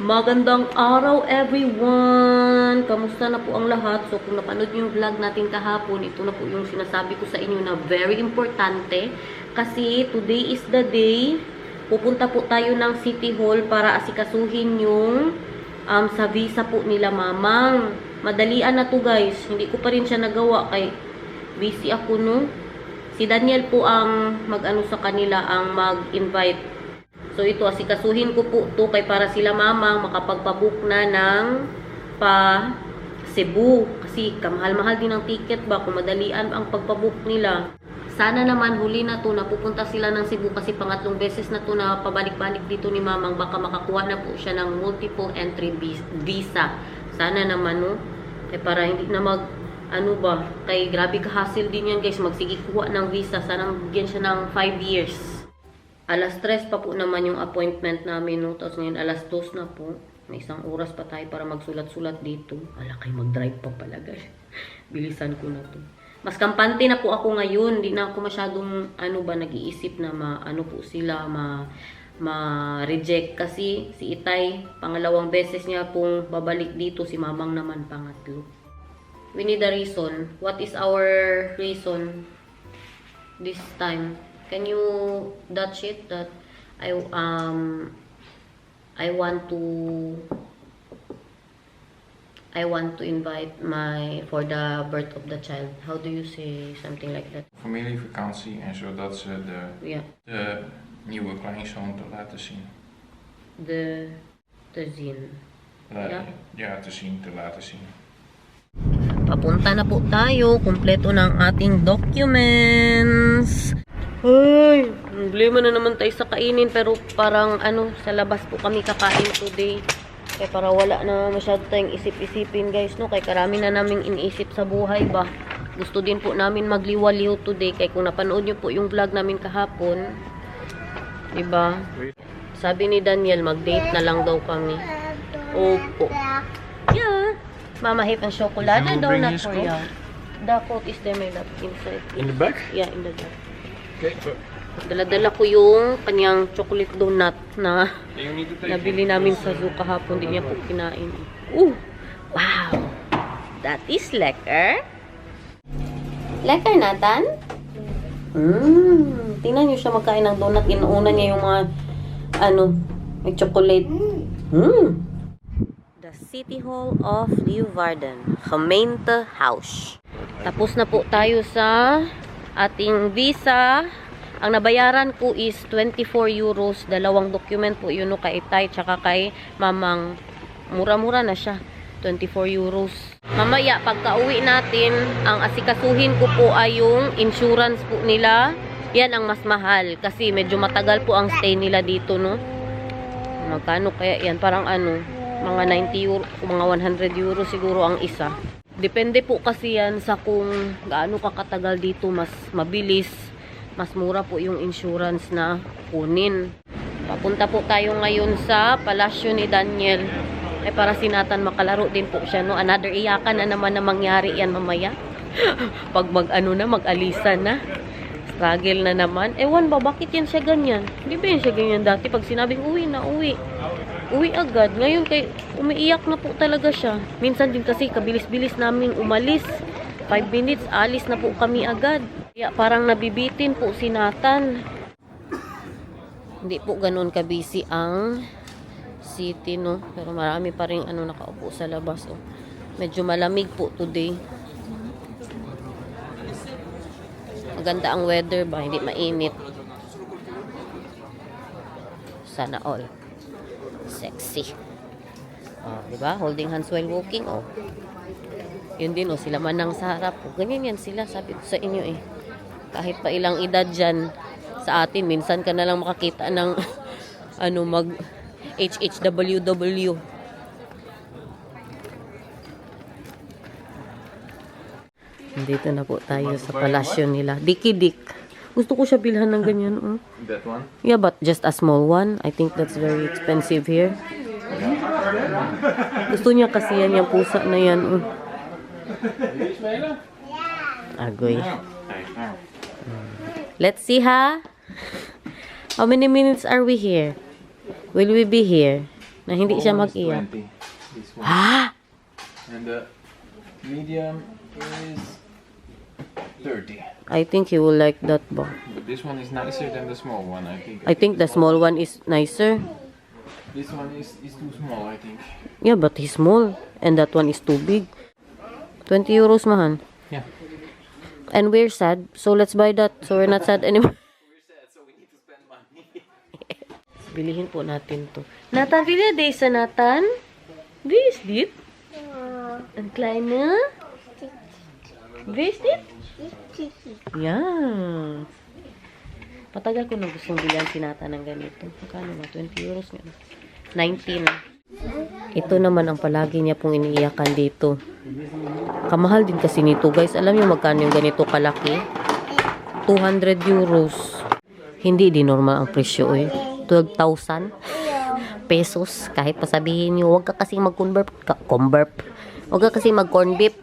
Magandang araw everyone! Kamusta na po ang lahat? So kung napanood niyo yung vlog natin kahapon, ito na po yung sinasabi ko sa inyo na very importante. Kasi today is the day, pupunta po tayo ng City Hall para asikasuhin yung sa visa po nila mamang. Madalian na to guys. Hindi ko pa rin siya nagawa kay busy ako no. Si Daniel po ang mag-ano sa kanila, ang mag-invite. So ito, asikasuhin ko po to kay para sila mamang makapagpabook na ng pa Cebu. Kasi kamahal-mahal din ang ticket ba kung madalian ang pagpabook nila. Sana naman huli na to, napupunta sila ng Cebu kasi pangatlong beses na to na pabalik-balik dito ni mamang. Baka makakuha na po siya ng multiple entry visa. Sana naman no. Kaya para hindi na ano ba, kay grabe ka-hassle din yan guys, magsige kuha ng visa. Sana bigyan siya ng 5 years. Alas 3 pa po naman yung appointment namin, no? Tapos ngayon, alas 2 na po. May isang oras pa tayo para magsulat-sulat dito. Ala, kayo mag-drive pa pala, guys. Bilisan ko na to. Mas kampante na po ako ngayon. Hindi na ako masyadong, nag-iisip na ano po sila, ma-reject. Kasi si Itay, pangalawang beses niya pong babalik dito. Si Mamang naman, pangatlo. We need a reason. What is our reason this time? Can you Dutch it that I want to invite for the birth of the child. How do you say something like that? Familievakantie en zodat ze de nieuwe kleinzoon te laten zien. Te zien. Ja, te laten zien. Papunta na po tayo. Kumpleto ng ating documents. Ay, problema na naman tayo sa kainin pero parang sa labas po kami kakain today. Kaya para wala na masyado tayong isip-isipin guys, no? Kaya karami na naming iniisip sa buhay ba. Gusto din po namin magliwaliw today. Kaya kung napanood nyo po yung vlog namin kahapon, diba? Sabi ni Daniel, mag-date na lang daw kami. Opo. Yeah. Mama have a chocolate donut for you. The coat is there, my love, inside. In the back? Yeah, in the back. Okay. Dala-dala ko yung kanyang chocolate donut na nabili namin sa zoo kahapon. Hindi niya po kinain. Wow! That is lekker. Lekker, Nathan? Tingnan niyo siya magkain ng donut. Inuuna niya yung mga, may chocolate. The City Hall of Leeuwarden. Gemeente House. Tapos na po tayo sa ating visa. Ang nabayaran ko is 24 euros. Dalawang document po yun kay Itay tsaka kay Mamang. Mura-mura na siya. 24 euros. Mamaya pagka-uwi natin, ang asikasuhin ko po ay yung insurance po nila. Yan ang mas mahal kasi medyo matagal po ang stay nila dito, no? Magkano kaya yan? Parang mga 90 euro, mga 100 euro siguro ang isa. Depende po kasi yan sa kung gaano kakatagal dito, mas mabilis, mas mura po yung insurance na kunin. Papunta po tayo ngayon sa palasyo ni Daniel. Para si Nathan makalaro din po siya, no? Another iyakan na naman na mangyari yan mamaya. Pag mag-alisan na. Struggle na naman. Ewan ba, bakit yan siya ganyan? Hindi ba yan siya ganyan dati? Pag sinabing uwi na, uwi agad. Ngayon kay umiiyak na po talaga siya. Minsan din kasi kabilis-bilis namin umalis. 5 minutes, alis na po kami agad. Kaya parang nabibitin po si Nathan. Hindi po ganun ka-busy ang city, no? Pero marami pa rin nakaupo sa labas. Oh. Medyo malamig po today. Maganda ang weather ba? Hindi mainit. Sana all. Sexy. Diba? Holding hands while walking, Yun din, sila manang sa harap. Ganyan yan sila, sabi ko sa inyo Kahit pa ilang edad dyan sa atin, minsan ka na lang makakita ng mag HHWW. Dito na po tayo sa palasyo nila. Dikidik. Gusto ko siya bilhan ng ganyan. That one? Yeah, but just a small one. I think that's very expensive here. Gusto niya kasi yan, yung pusa na yan. Agoy. Let's see, ha? How many minutes are we here? Will we be here? Na hindi siya Small one is mag-iyak. 20. This one. Ha? And the medium is 30. I think he will like that ba. But this one is nicer than the small one, I think. I think the small one is nicer. This one is too small, I think. Yeah, but he's small. And that one is too big. 20 euros, mahal. Yeah. And we're sad, so let's buy that. So we're not sad anymore. We're sad, so we need to spend money. Bilihin po natin to. Nathan, pili day sa Nathan. Wie is dit? Een kleine? Wie is dit? Yeah. Patagal ko na gustong bilhan si Nathan ng ganito. Magkano ba? 20 euros nga. 19. Ito naman ang palagi niya pong iniiyakan dito. Kamahal din kasi nito, guys. Alam niyo magkano yung ganito kalaki? 200 euros. Hindi din normal ang presyo eh. 12,000 pesos. Kahit pasabihin niyo, huwag ka kasi mag-convert. Huwag ka kasi mag-corn beef.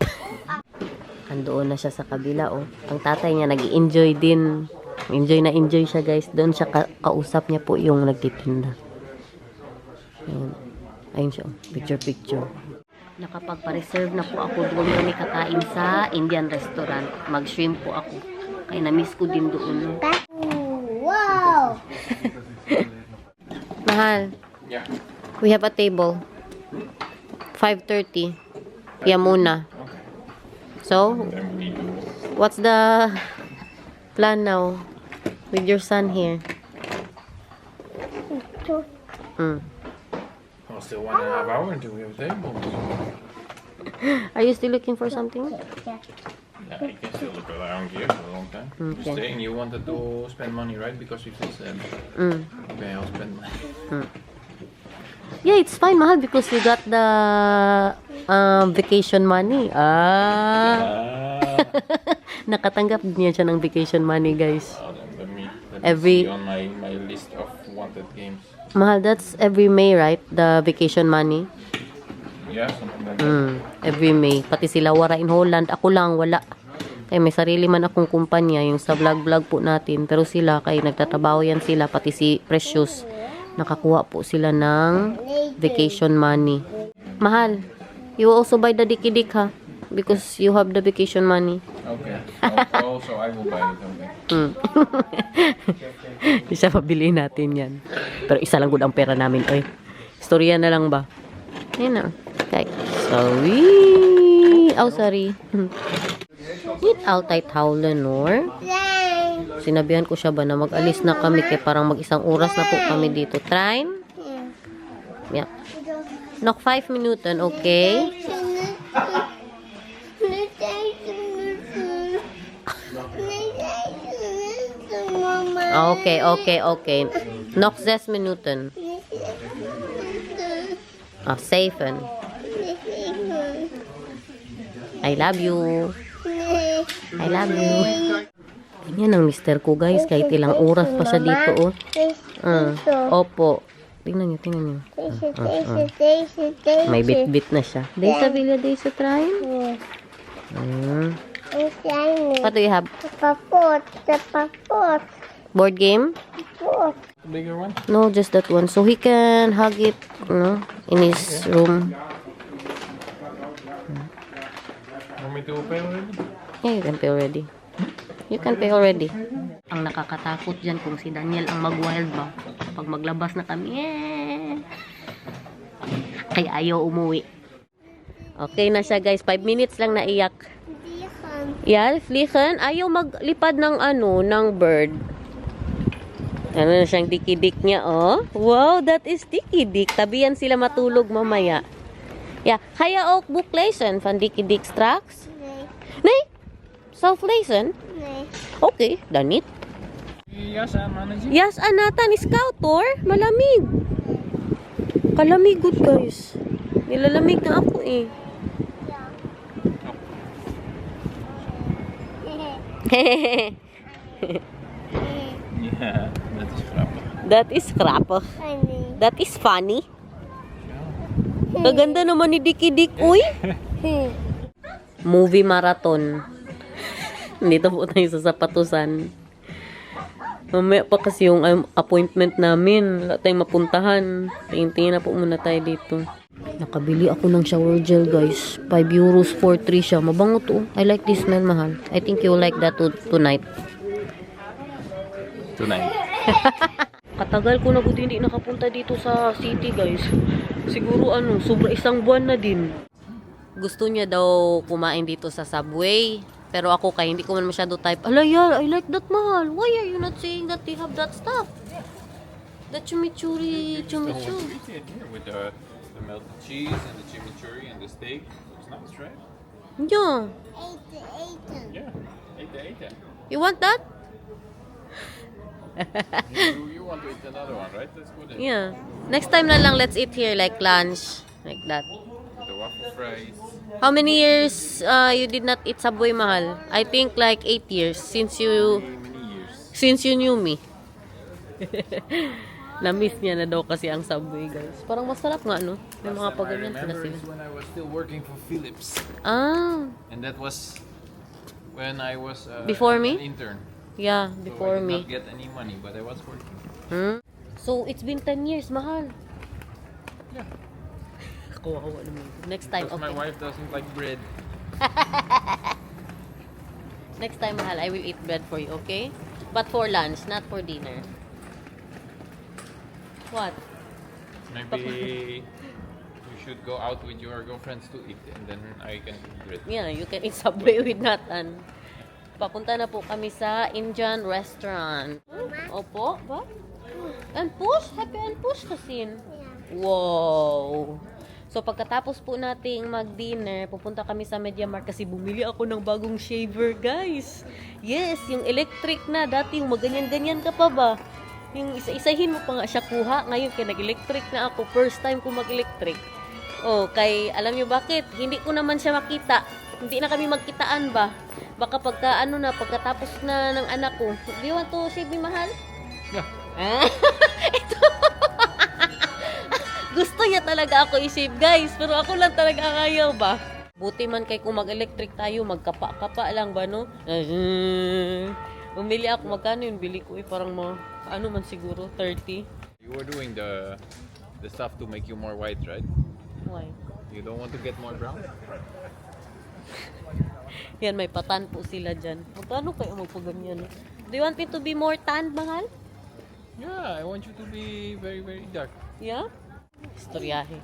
Andoon na siya sa kabila, oh. Ang tatay niya nag-enjoy din. Enjoy na enjoy siya, guys. Doon siya kausap niya po yung nagtitinda. Ayun. Ayun siya, oh. Picture. Nakapagpa-reserve na po ako doon kami kakain sa Indian restaurant. Mag-shrimp po ako. Kaya na-miss ko din doon. Wow! Mahal, Yeah. we have a table. 5:30. Kaya muna. Okay. So, Then we need to... what's the plan now with your son here? Mm. Well, still 1.5 hours until we have tables. Are you still looking for something? Yeah, you can still look around here for a long time. Okay. You're staying, you wanted to spend money, right? Because we still said, Mm. okay, I'll spend money. Yeah, it's fine, mahal, because you got the vacation money. Nakatanggap niya siya ng vacation money, guys. Let me Every- see on my list of wanted games. Mahal, that's every May, right? The vacation money. Yeah, something like that. Every May. Pati sila wara in Holland. Ako lang, wala. Kaya may sarili man akong kumpanya, yung sa vlog po natin. Pero sila, kaya nagtatrabaho yan sila, pati si Precious. Nakakuha po sila ng vacation money. Mahal, you also buy the diki-dik, ha? Because you have the vacation money. Okay. Also, I will buy it. Okay. Isa pabili natin yan. Pero isa lang good ang pera namin, oy. Storya na lang ba? Yan na. Okay. Sorry. Oh, sorry. Eat out ay towlen, or? Sinabihan ko siya ba na mag-alis na kami kaya parang mag-isang oras na po kami dito. Train? Yeah. Nok 5 minuten, okay? Okay. Nok 6 minuten. Safen. I love you. I love you. Yan ang mister ko, guys. Kahit ilang oras pa siya dito, oh. Opo. Tingnan niyo. May bit-bit na siya. Daysa Villa, Daysa Train? What do you have? Board game? The bigger one? No, just that one. So he can hug it, in his room. Want me to pay already? Yeah, you can pay already. You can pay already. Ang nakakatakot dyan kung si Daniel ang mag-wild ba. Kapag maglabas na kami, kaya ayaw umuwi. Okay na siya, guys. 5 minutes lang naiyak. Yeah, fliegen. Ayaw maglipad ng ng bird. Ano na siyang dikidik niya, oh. Wow, that is dikidik. Tabihan sila matulog mamaya. Ja, ga je ook boek lezen van Dikkie Dik straks? Nee? Zelf lezen? Nee. Oké, dan niet. Jas aan, mannetje. Jas aan Nathan is koud hoor. Malamig. Kalamig good guys. Nilalamig na ako eh. Ja, dat is grappig. That is grappig. That is funny. Kaganda naman ni Dikkie Dik, uy. Movie marathon. Dito po tayo sa Sapatusan. Mamaya pa kasi yung appointment namin. Wala tayong mapuntahan. Tingin-tingin na po muna tayo dito. Nakabili ako ng shower gel, guys. 5 euros for 3 siya. Mabango to. I like this smell, mahal. I think you will like that tonight. Tonight. Katagal ko na po hindi nakapunta dito sa city, guys. Siguro sobra isang buwan na din. Gusto niya daw kumain dito sa Subway. Pero ako kaya hindi ko man masyado type. Alaya, I like that, mahal. Why are you not saying that they have that stuff? The chimichurri, chimichurri. With the melted cheese and the chimichurri and the steak. Looks nice, right? Yeah. Yeah. Ate. You want that? You want to eat another one, right? Let's go there. Yeah. Next time na lang, let's eat here like lunch. Like that. The waffle fries. How many years you did not eat Subway, mahal? I think like 8 years since Many years. you knew me. Na-miss niya na daw kasi ang Subway, guys. Parang masarap nga, no? May mga paganyan pa na sila. Is when I was still working for Philips. Ah, And that was when I was Before an me? intern. yeah, So before I did me. not get any money, but I was working. So, it's been 10 years, mahal. Yeah. Kawawa naman. Next time, Because my okay. wife doesn't like bread. Next time, mahal, I will eat bread for you, okay? But for lunch, not for dinner. What? Maybe you should go out with your girlfriends to eat, and then I can eat bread. Yeah, you can eat Subway with Nathan. Papunta na po kami sa Indian restaurant. Opo, ba? And push? Happy and push kasi. Wow! So, pagkatapos po nating mag-dinner, pupunta kami sa MediaMarkt kasi bumili ako ng bagong shaver, guys. Yes, yung electric na. Dati yung maganyan-ganyan ka pa ba? Yung isa-isahin mo pa nga siya kuha. Ngayon, kaya nag-electric na ako. First time ko mag-electric. Oh, kay, alam nyo bakit? Hindi ko naman siya makita. Hindi na kami magkitaan ba? Baka pagkatapos na ng anak ko. Do you want to shave me, mahal? Yeah. Ito. Gusto niya talaga ako i-shave, guys. Pero ako lang talaga ang ayaw ba? Buti man kay kung mag-electric tayo, magkapa-kapa lang ba, no? Bumili ako. Magkano yun? Bili ko parang ano man siguro, 30. You were doing the stuff to make you more white, right? Why? You don't want to get more brown? Yan, may patan po sila dyan. Magkano kayo magpaganyan? Do you want me to be more tan, mahal? Yeah, I want you to be very, very dark. Yeah? Istoryahe.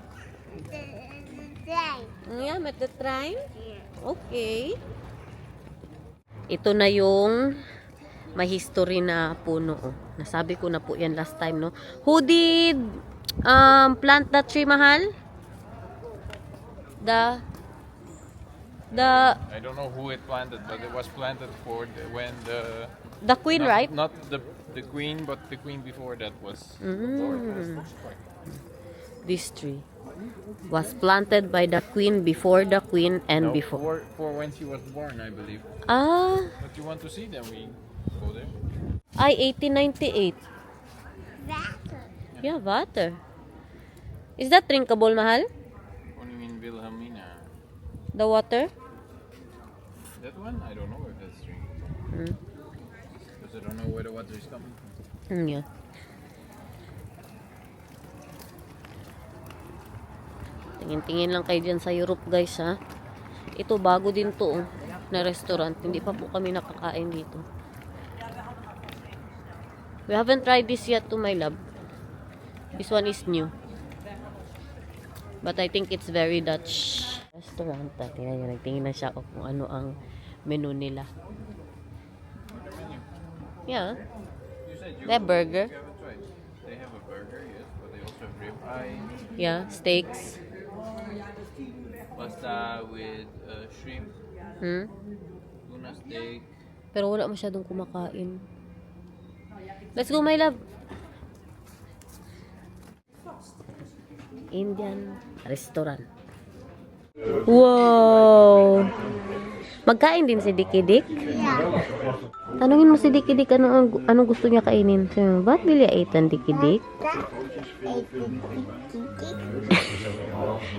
Yeah, matatry? Okay. Ito na yung may history na puno. Oh. Nasabi ko na po yan last time, no? Who did plant that tree, mahal? The I don't know who it planted, but it was planted for when the queen, not, right? Not the queen, but the queen before that was. This tree was planted by the queen, before the queen, and No, before. for when she was born, I believe. Ah, But you want to see them? We go there. ay 1898. Yeah, water. Is that drinkable, mahal? What do you mean, Wilhelmina? The water? That one? I don't know if that's drinkable. Because I don't know where the water is coming from. Yeah. Tingin-tingin lang kayo dyan sa Europe, guys, ha? Ito, bago din to, na restaurant. Hindi pa po kami nakakain dito. We haven't tried this yet, to my love. This one is new. But I think it's very Dutch restaurant. Tingnan nyo, nagtingin na siya kung ano ang menu nila. Yeah. You said They have burger. you haven't tried. They have a burger, yes, but they also have ribeye, Yeah, steaks. pasta with shrimp, tuna steak. Pero wala masyadong kumakain. Let's go, my love. Indian restaurant. Wow! Magkain din si Dikidik? Tanungin mo si Dikidik anong gusto niya kainin. Sabi mo, ba't bili aitan, Dikidik?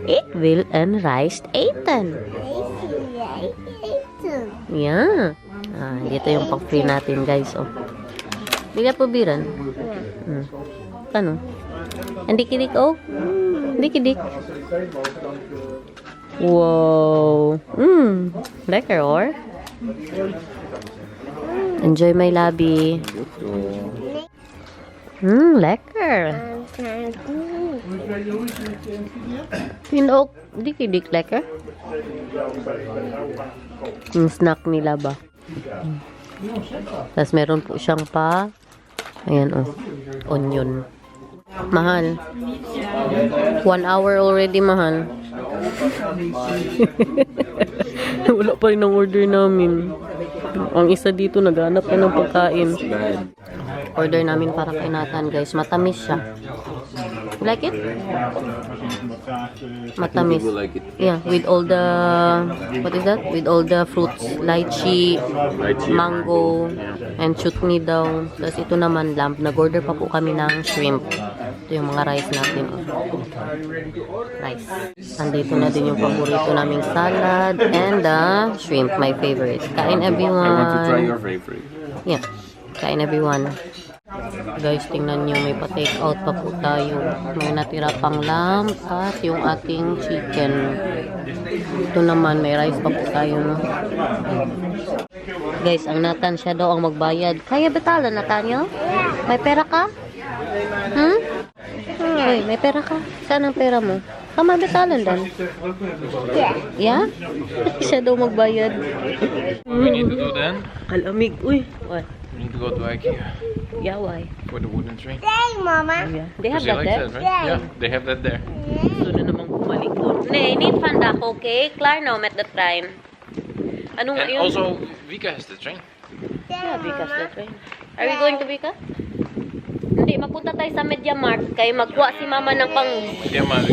It will and rice aitan. Yeah. Ah, dito yung pag-free natin, guys. Oh. Dili probiran. Ano? Hindi kidik oh? Hindi kidik. Wow. Lekker hoor. Enjoy my labi. Lekker. Pinok, di kidik lekker. Yung snack nila ba? Tapos meron po siyang pa. Ayan oh. Onion. Mahal. 1 hour already mahal. Wala pa rin ang order namin. Ang isa dito naghanap na ng pagkain. Order namin para kay Nathan guys. Matamis siya. You like it? Matamis. Yeah, with all the what is that? With all the fruits, lychee, mango, and chutney daw. Tapos ito naman lamb. Nag-order pa po kami ng shrimp. Ito yung mga rice natin. Rice. Andito na din yung paborito naming salad and the shrimp, my favorite. Kain everyone. I want to try your favorite. Yeah. Kain everyone. Guys, tingnan nyo, may pa-take out pa po tayo. May natira pang lamb at yung ating chicken. Ito naman, may rice pa po tayo, no? Guys, ang Nathan siya daw ang magbayad. Kaya betalan, Nathaniel? May pera ka? Uy, may pera ka? Saan ang pera mo? Kama betalan dan? Yeah? Siya daw magbayad. We need to do then. Kalamig. Uy, what? We need to go to IKEA Yeah, why? for the wooden train. Hey, Mama. Yeah. They have She that likes there? that, right? Yeah, they have that there. Gusto na namang bumalik doon. Nee, niet vandaag, oké? Klaar nou met de trein. Ano nga And yun? also, Vika has the train. Yeah, Vikas the train. Are we going to Vikas? Hindi, mapunta tayo sa Media Mart. Kaya magkuha si mama ng pang... Yeah, man.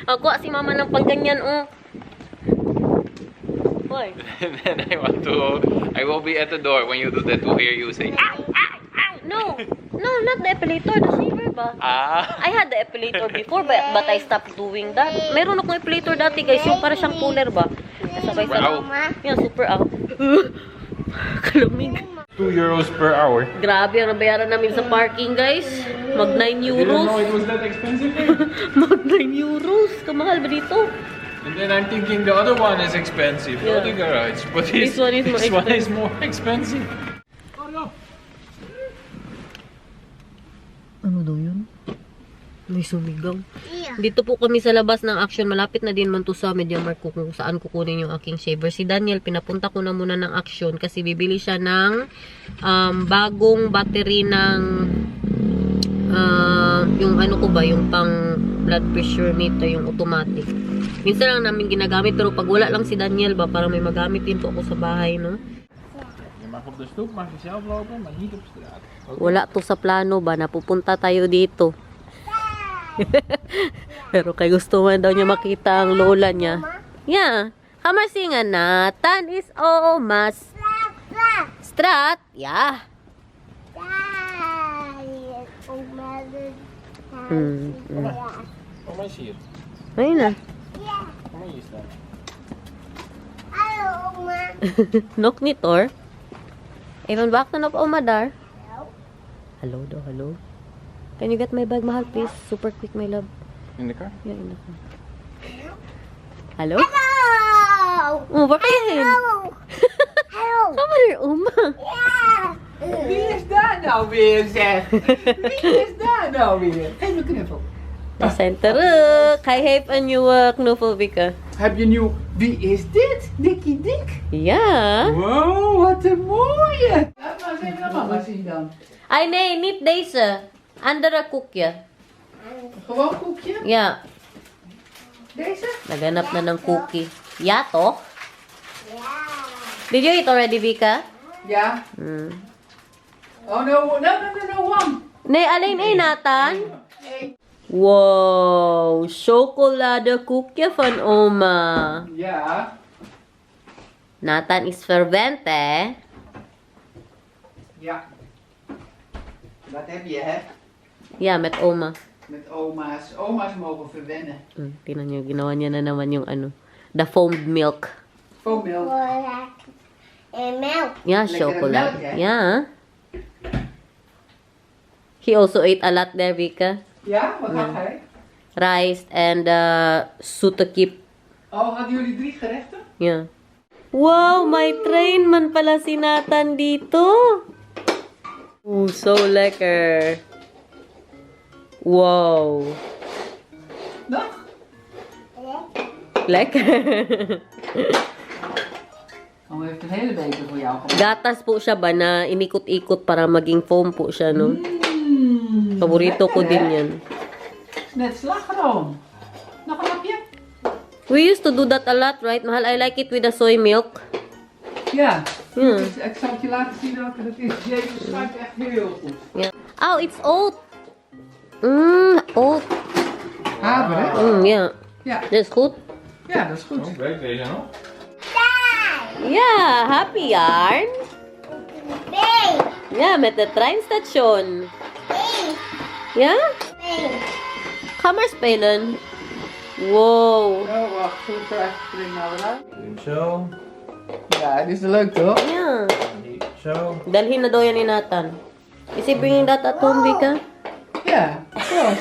Magkuha si mama ng pang ganyan, oh. Hoy. And then I will be at the door when you do that to hear you say, "Ow, ow, ow." No. No, not the epilator. The shaver ba? Ah. I had the epilator before, but I stopped doing that. Meron akong epilator dati, guys. Yung para siyang puller ba? Sabay-sabay. Wow. Yan, super out. Kalamig. 2 euros per hour. Grabe ang nabayaran namin sa parking, guys. Mag 9 euros. was that expensive. Mag 9 euros. Kamahal ba dito? And then I'm thinking the other one is expensive. Yeah. The garage, but This one is more this one is more expensive. Ano daw yun? May sumigaw. Dito po kami sa labas ng Action. Malapit na din man to sa Media Mart ko kung saan kukunin yung aking shaver. Si Daniel, pinapunta ko na muna ng Action kasi bibili siya ng bagong battery ng yung ano ko ba, yung pang blood pressure meter, yung automatic. Minsan lang namin ginagamit pero pag wala lang si Daniel ba, parang may magamit din po ako sa bahay, no? Je mag op de stoep, mag je zelf lopen, maar niet op straat. Wala to sa plano ba, napupunta tayo dito. Pero kay gusto man daw niya makita ang lola niya. Yeah. Kamasingan Nathan is mas Strat. Yeah. Kom maar hier. Ayun na. Kom maar hier staan. Hallo, Oma. Nok ni Tor. Even back na Oma dar. Hello daw, hello. Can you get my bag, mahal, please? Super quick, my love. In the car? Yeah, in the car. Hello? Hello. Oh, waar ga je heen? Hello. Ga maar hier, Oma. Yeah. Wie is daar nou weer, zeg? Wie is daar nou weer? Geef een knuffel. We zijn terug. Hij heeft een nieuwe knuffel, Wieke. Heb je nieuw... Wie is dit? Dikkie Dik? Ja. Wow, wat een mooie! Laat maar eens even naar mama zien dan. Ay, nee, niet deze. Andere koekje. Gewoon koekje? Ja. Deze? Naganap na ng cookie. Ja, toch? Yeah. Did you eat already, Vika? Ja. Hmm. Oh, no, one. Nee, alleen één, Nathan. Nee. Wow, chocoladekoekje van oma. Ja. Nathan is verwend, hè? Ja. Dat heb je, hè? Ja, met oma. Met oma's. Oma's mogen verwennen. Tingnan nyo, ginawa niya na naman yung ano, the foamed milk. Foammelk. En melk. Ja, Lekkere chocolade. melk, hè? Ja. He also ate a lot there, Vika. Ja, wat had hij? Rice and sutekip. Oh, hadden jullie 3 gerechten? Yeah. Wow, may train man pala si Nathan dito. Ooh, so lekker. Wow. Nog? Lekker. Oh, hij heeft een hele beker voor jou gemaakt. Gatas po siya ba na inikot-ikot para maging foam po siya, no? Paborito ko din yan. Net slagroom. Nog een hapje? We used to do that a lot, right? Mahal, I like it with the soy milk. Ja. Hmm. Ik zal het je laten zien welke dat is. Jezus schuimt echt heel goed. Yeah. Oh, it's oat. Oat. Haver, hè? Yeah. Ja. That's good. Ja, dat is goed. Oh, kijk, deze nog. Yeah, happy yarn. Bang. Yeah, met de treinstation. Bang. Ja? Bang. Ga maar spelen. Wow. Oh, wacht. Goed, spring nou eruit. Zo. Ja, dit is leuk toch? Yeah. Zo. Dalhin na daw yan ni Nathan. Is he bringing that at home, Vika? Ja, zoals.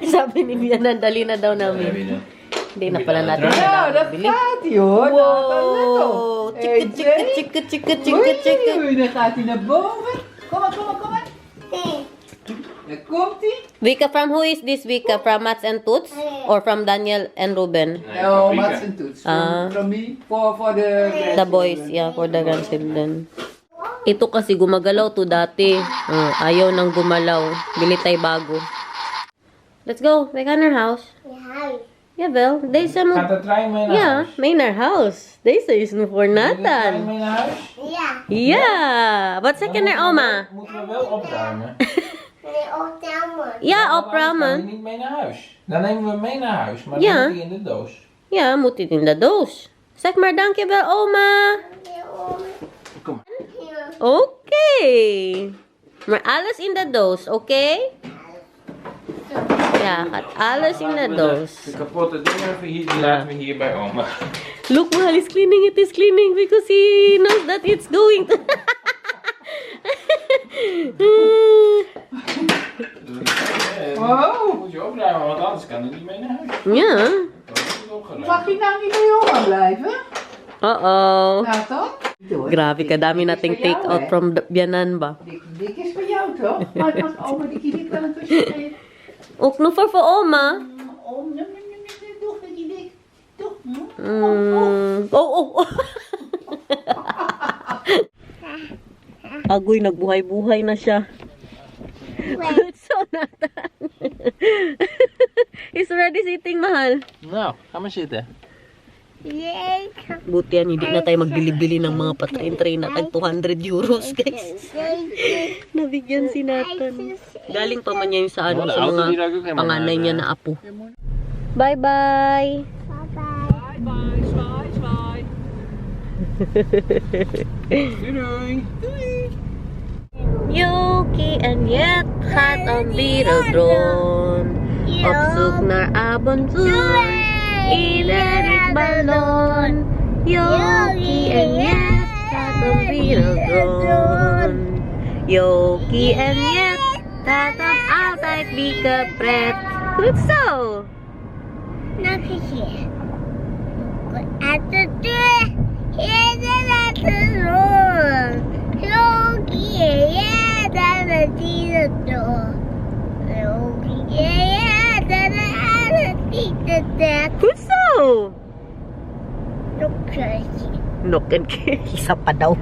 Sabi ni Viana, dali na daw namin. Hindi na pala natin Ja, dat bili. gaat hij hoor. Wow. Hey, Chika, chika, chika, chika. Oei, dan gaat hij naar boven. Kom maar, kom maar, kom maar. Daar komt hij. Vika, from who is this, Vika? From Mats and Toots? Or from Daniel and Ruben? Oh, Mats en Toets. Ah. From me, for the... The boys, yeah, for the grandchildren. Ito kasi gumagalaw to dati. Ayaw nang gumalaw. Bili tayo bago. Let's go. Back on our house. Yeah. Yeah, Bel. Deze Gaat moet... de trein mee naar Ja, huis? mee naar huis. Deze is nu voor Gaat de trein Nathan. mee naar huis? Yeah. Ja. Wat zeg je naar oma? Moeten we wel opruimen. Nee, ook down. Ja, Anders gaan opruimen. we niet mee naar huis. Dan nemen we hem mee naar huis, maar Ja. dan moet hij in de doos. Ja, moet dit in de doos. Zeg maar dankjewel, oma. Kom. Oké. Maar alles in de doos, oké? Ja, gaat alles in de doos. De kapotte dingen even hier, die laten we hier bij oma. Look, Mahal is cleaning. It is cleaning because he knows that it's going to... Wow. Moet je opruimen, want anders kan hij niet mee naar huis. Ja. Dan moet het opgeruimd. Mag je nou niet bij oma blijven? Uh-oh. Nathan? Grabe, kadami nating take-out from Bianan ba? Dik is voor jou toch? Maar als oma dik wel een kusje geeft. Ook nog voor oma. Oh, nee, doe dat je dik. Toch? Oh. Agoy, nagbuhay-buhay na siya. So, Nathan. He's already sitting, Mahal. Nou, ga maar zitten. Yay. Buti yan, hindi na tayo magbili-bili ng mga patrain-train na tag 200 euros, guys. Nabigyan si Nathan. Galing pa man yan sa, ano, sa mga panganay niya na apo. Bye-bye! Doei doei! Yuki en Jet gaat een wereldrond. Op zoek naar avontuur. Iedereen ballon. Yuki en Jet gaat een wereldrond. Yuki en Jet gaat hem altijd wieken pret. Goed zo! Nog een keer. Uit de deur. Hier de rond. Loki, ja, dan is die door. Loki, ja, dan is die de Goed zo! Nog een keer. Nog een keer. Isa pa daw.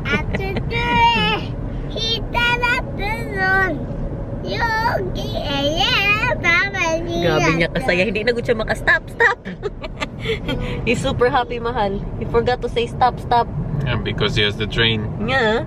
Uit de deur. Hier de rond. Loki, ja, dan is die Grabe niya kasaya. Hindi na gud siya makastop. Stop! He's super happy, Mahal. He forgot to say stop. Yeah, because he has the train. Nga.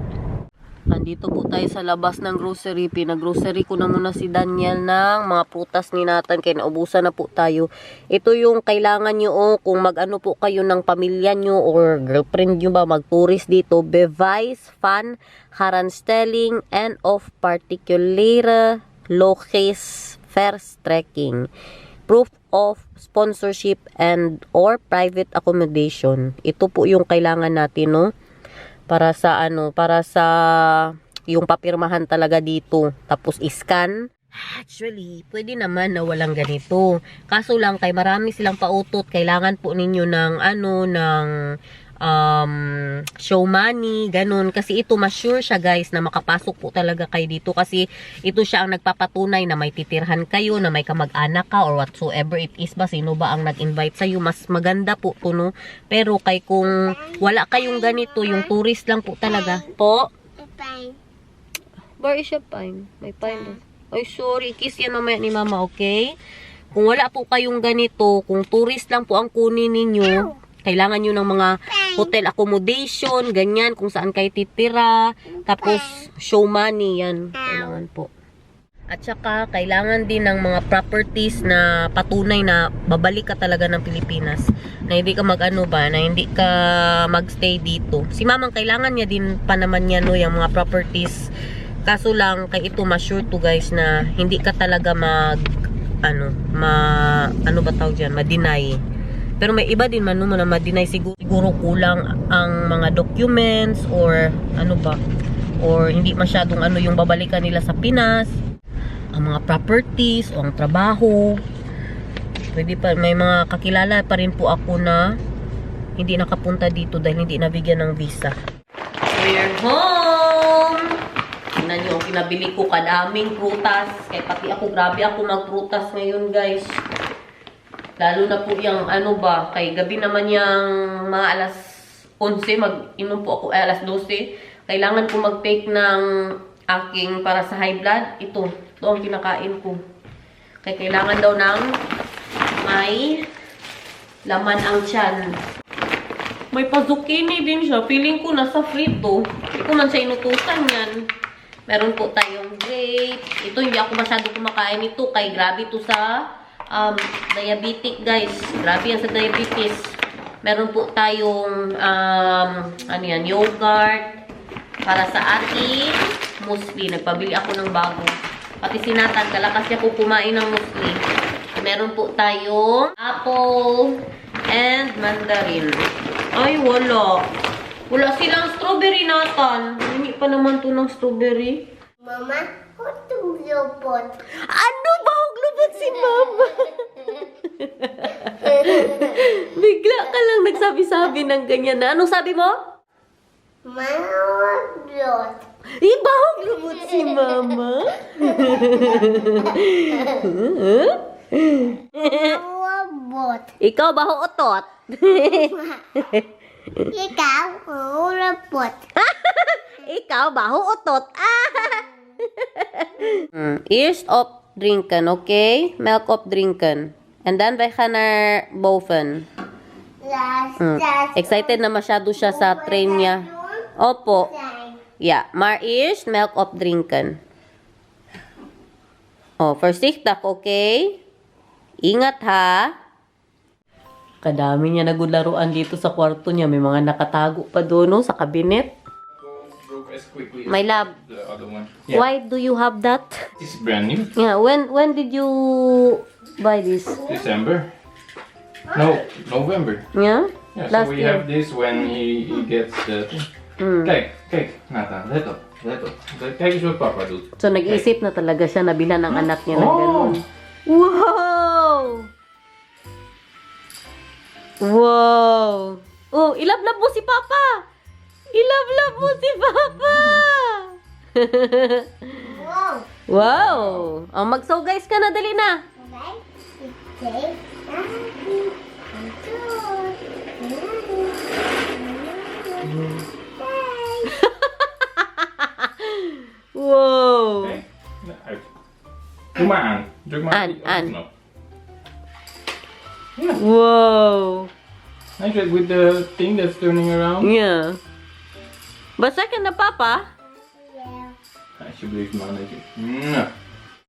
Nandito po tayo sa labas ng grocery. Pinag-grocery ko na muna si Daniel ng mga prutas ni Nathan. Kaya naubusan na po tayo. Ito yung kailangan nyo kung mag-ano po kayo ng pamilya nyo or girlfriend nyo ba mag-tourist dito. Bewijs van garanstelling and of particuliere logies verstrekking. Proof of sponsorship and or private accommodation. Ito po yung kailangan natin, no? Para sa yung papirmahan talaga dito. Tapos iscan. Actually, pwede naman na walang ganito. Kaso lang, kay marami silang pautot, kailangan po ninyo ng show money, ganun. Kasi ito, mas sure siya guys na makapasok po talaga kayo dito. Kasi ito siya ang nagpapatunay na may titirhan kayo, na may kamag-anak ka, or whatsoever it is ba, sino ba ang nag-invite sa'yo. Mas maganda po ito, no? Pero kay kung wala kayong ganito, yung tourist lang po talaga. Po? Fine. Where is your pine? May pine. Ay, sorry. Kiss yan mamaya ni mama, okay? Kung wala po kayong ganito, kung tourist lang po ang kunin ninyo, kailangan nyo ng mga hotel accommodation, ganyan, kung saan kayo titira. Tapos, show money, yan. Kailangan po. At saka, kailangan din ng mga properties na patunay na babalik ka talaga ng Pilipinas. Na hindi ka mag-ano ba, na hindi ka magstay dito. Si mamang kailangan niya din pa naman yan, no, yung mga properties. Kaso lang, kay ito, ma-sure to guys na hindi ka talaga ano ba tawag dyan, ma-deny. Pero may iba din man na ma-deny, siguro kulang ang mga documents or ano ba, or hindi masyadong yung babalikan nila sa Pinas, ang mga properties o ang trabaho. Pwede pa, may mga kakilala pa rin po ako na hindi nakapunta dito dahil hindi nabigyan ng visa. We're home! Tingnan nyo, kinabili ko kadaming prutas. Kaya pati ako, grabe ako magprutas ngayon guys. Lalo na po yung kay gabi naman yung mga alas 11, mag-inom po ako, alas 12. Kailangan ko mag-take ng aking para sa high blood. Ito ang kinakain ko. Kaya kailangan daw ng may laman ang tiyan. May pa-zucchini din siya. Feeling ko nasa frito. Hindi ko man siya inutusan yan. Meron po tayong grape. Ito, hindi ako masyado kumakain ito. Kay grabe ito sa diabetic, guys. Grabe yan sa diabetes. Meron po tayong yogurt. Para sa ating musli. Nagpabili ako ng bago. Pati sinatan, kalakas niya po kumain ng musli. Meron po tayong apple and mandarin. Ay, wala. Wala silang strawberry, Nathan. Hindi pa naman to ng strawberry. Mama, hutong lupot. Ano ba? Huwag si Mama. Bigla ka lang nagsabi-sabi ng ganyan na. Anong sabi mo? Manawag. Iba, huwag si Mama. Manawabot. Ikaw ba utot? Ikaw, ulapot. Ikaw ba utot? Eerst op drinken, okay? Milk op drinken. And then wij gaan naar boven. Excited na masyado siya sa train niya. Opo. Ja, maar eerst melk opdrinken. Oh, voorzichtig, okay? Ingat ha. Kadami niya nagularuan dito sa kwarto niya. May mga nakatago pa doon, no, sa kabinet. Broke as quickly My love, as the other one. why do you have that? It's brand new. Yeah, when did you buy this? December. No, November. Yeah? Yeah, Last so we year. have this when he gets the thing. Kijk, Nathan, let op. Kijk eens wat papa doet. So, nag-iisip na talaga siya na bilhan ng anak niya ng Oh. ganun. Wow! Wow! Oh, ilablab mo si Papa! Ilablab mo si Papa! Wow. Wow! Oh, mag-so guys ka na, dali na! Okay. Wow! Kijk, uit. Doe maar aan. Druk maar Aan, op die aan. knop. Wow! Actually, with the thing that's turning around. Yeah. Basta ka na, Papa? Yeah. Alsjeblieft, mannetje. Mwah.